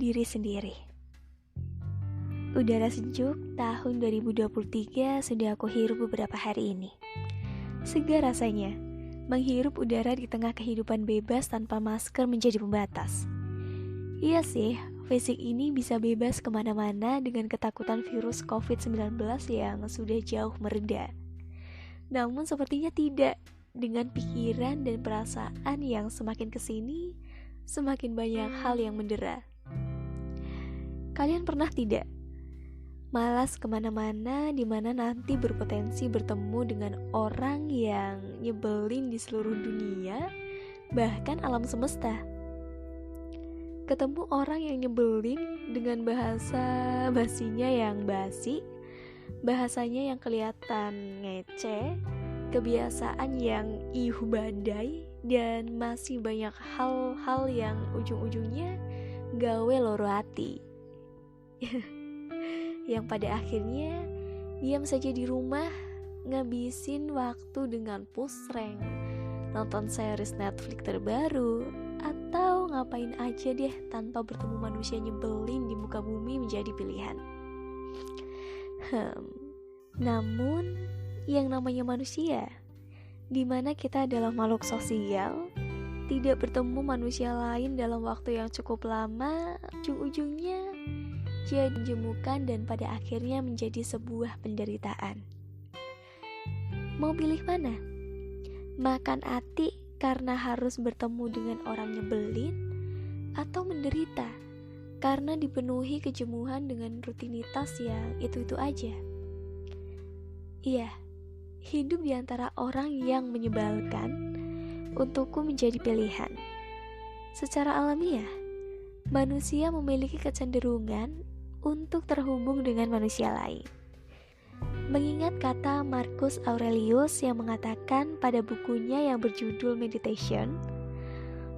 diri sendiri. Udara sejuk tahun 2023 sudah aku hirup beberapa hari ini. Segar rasanya, menghirup udara di tengah kehidupan bebas tanpa masker menjadi pembatas. Iya sih, fisik ini bisa bebas kemana-mana dengan ketakutan virus COVID-19 yang sudah jauh mereda. Namun sepertinya tidak, dengan pikiran dan perasaan yang semakin kesini, semakin banyak hal yang mendera. Kalian pernah tidak malas kemana-mana di mana nanti berpotensi bertemu dengan orang yang nyebelin di seluruh dunia, bahkan alam semesta? Ketemu orang yang nyebelin dengan bahasa basinya yang basi, bahasanya yang kelihatan ngece, kebiasaan yang badai, dan masih banyak hal-hal yang ujung-ujungnya gawe loro hati. Yang pada akhirnya diam saja di rumah, ngabisin waktu dengan pusreng, nonton series Netflix terbaru, atau ngapain aja deh tanpa bertemu manusia nyebelin di muka bumi menjadi pilihan. Namun yang namanya manusia, dimana kita adalah makhluk sosial, tidak bertemu manusia lain dalam waktu yang cukup lama, ujung-ujungnya jadi jemukan dan pada akhirnya menjadi sebuah penderitaan. Mau pilih mana? Makan hati karena harus bertemu dengan orang nyebelin, atau menderita karena dipenuhi kejemuhan dengan rutinitas yang itu-itu aja? Iya, hidup di antara orang yang menyebalkan untukku menjadi pilihan. Secara alamiah, manusia memiliki kecenderungan untuk terhubung dengan manusia lain. Mengingat kata Marcus Aurelius yang mengatakan pada bukunya yang berjudul Meditation,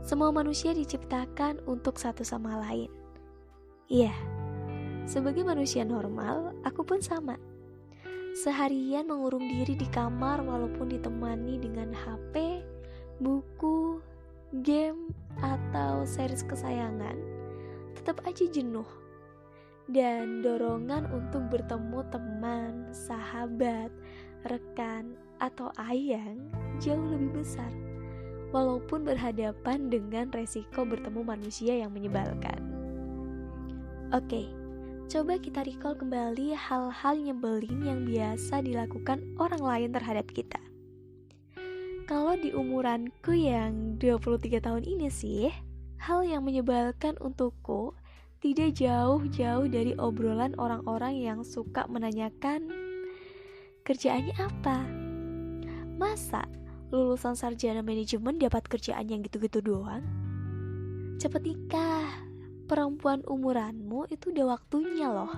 semua manusia diciptakan untuk satu sama lain. Iya, sebagai manusia normal, aku pun sama. Seharian mengurung diri di kamar walaupun ditemani dengan HP, buku, game, atau series kesayangan, tetap aja jenuh. Dan dorongan untuk bertemu teman, sahabat, rekan, atau ayang jauh lebih besar, walaupun berhadapan dengan resiko bertemu manusia yang menyebalkan. Oke, coba kita recall kembali hal-hal nyebelin yang biasa dilakukan orang lain terhadap kita. Kalau di umuranku yang 23 tahun ini sih, hal yang menyebalkan untukku tidak jauh-jauh dari obrolan orang-orang yang suka menanyakan kerjaannya apa. Masa lulusan sarjana manajemen dapat kerjaan yang gitu-gitu doang? Cepet nikah, perempuan umuranmu itu udah waktunya loh.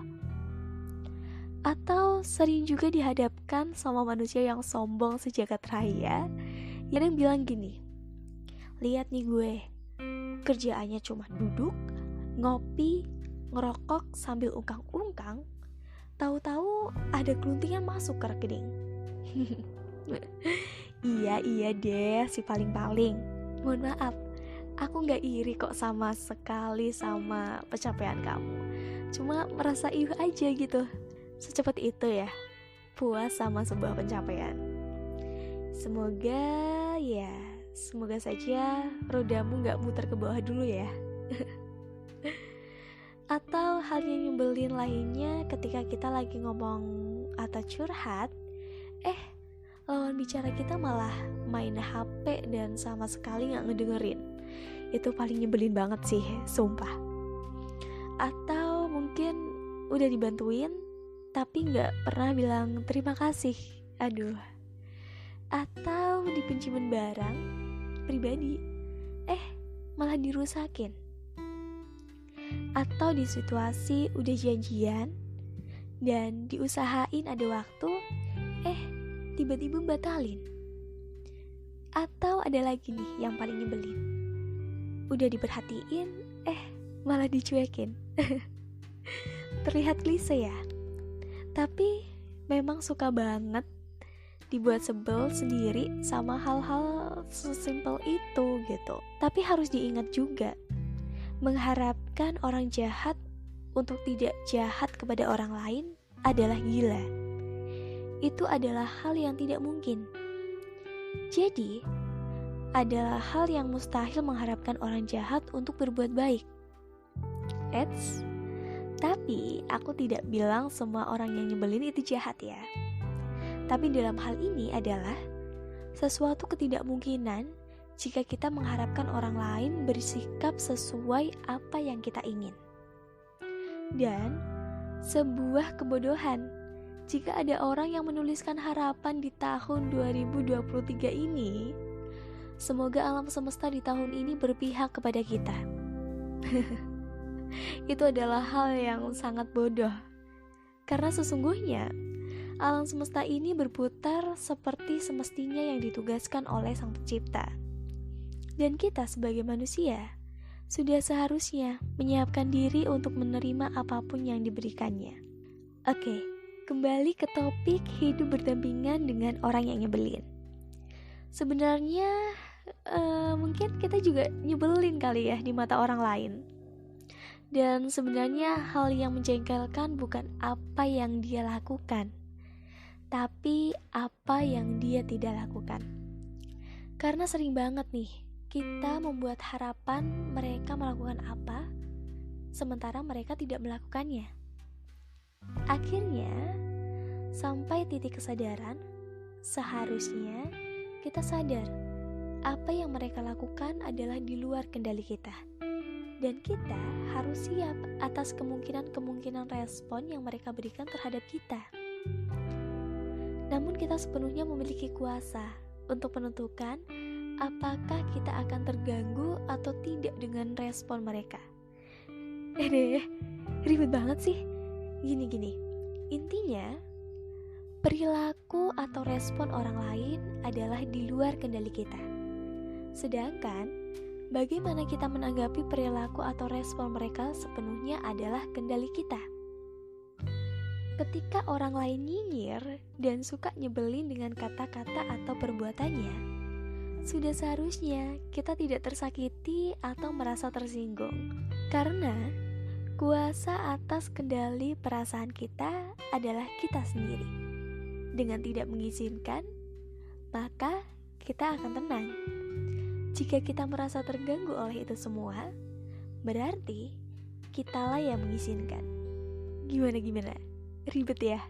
Atau sering juga dihadapkan sama manusia yang sombong sejagat raya, yang bilang gini, lihat nih gue, kerjaannya cuma duduk, ngopi, ngerokok sambil ungkang-ungkang, tahu-tahu ada keluntingan masuk ke rekening. Iya deh, si paling-paling. Mohon maaf, aku gak iri kok sama sekali sama pencapaian kamu. Cuma merasa ih aja gitu, secepat itu ya puas sama sebuah pencapaian. Semoga saja rodamu gak muter ke bawah dulu ya. Atau hal yang nyebelin lainnya ketika kita lagi ngomong atau curhat, lawan bicara kita malah main HP dan sama sekali gak ngedengerin. Itu paling nyebelin banget sih, sumpah. Atau mungkin udah dibantuin tapi gak pernah bilang terima kasih. Aduh. Atau di pinjemin barang pribadi, malah dirusakin. Atau di situasi udah janjian dan diusahain ada waktu, tiba-tiba batalin. Atau ada lagi nih yang paling nyebelin, udah diperhatiin, malah dicuekin. Terlihat klise ya, tapi memang suka banget dibuat sebel sendiri sama hal-hal sesimpel itu gitu. Tapi harus diingat juga, Mengharapkan orang jahat untuk tidak jahat kepada orang lain adalah gila. Itu adalah hal yang tidak mungkin. Jadi, adalah hal yang mustahil mengharapkan orang jahat untuk berbuat baik. Tapi aku tidak bilang semua orang yang nyebelin itu jahat ya. Tapi dalam hal ini adalah sesuatu ketidakmungkinan jika kita mengharapkan orang lain bersikap sesuai apa yang kita ingin. Dan sebuah kebodohan jika ada orang yang menuliskan harapan di tahun 2023 ini, semoga alam semesta di tahun ini berpihak kepada kita. Itu adalah hal yang sangat bodoh. Karena sesungguhnya alam semesta ini berputar seperti semestinya yang ditugaskan oleh Sang Pencipta. Dan kita sebagai manusia sudah seharusnya menyiapkan diri untuk menerima apapun yang diberikannya. Oke, kembali ke topik hidup berdampingan dengan orang yang nyebelin. Sebenarnya mungkin kita juga nyebelin kali ya di mata orang lain. Dan sebenarnya hal yang menjengkelkan bukan apa yang dia lakukan, tapi apa yang dia tidak lakukan. Karena sering banget nih kita membuat harapan mereka melakukan apa, sementara mereka tidak melakukannya. Akhirnya, sampai titik kesadaran, seharusnya kita sadar apa yang mereka lakukan adalah di luar kendali kita. Dan kita harus siap atas kemungkinan-kemungkinan respon yang mereka berikan terhadap kita. Namun kita sepenuhnya memiliki kuasa untuk menentukan apakah kita akan terganggu atau tidak dengan respon mereka. Ribet banget sih. Gini, intinya perilaku atau respon orang lain adalah di luar kendali kita. Sedangkan bagaimana kita menanggapi perilaku atau respon mereka sepenuhnya adalah kendali kita. Ketika orang lain nyinyir dan suka nyebelin dengan kata-kata atau perbuatannya, sudah seharusnya kita tidak tersakiti atau merasa tersinggung. Karena kuasa atas kendali perasaan kita adalah kita sendiri. Dengan tidak mengizinkan, maka kita akan tenang. Jika kita merasa terganggu oleh itu semua, berarti kitalah yang mengizinkan. Gimana? Ribet ya?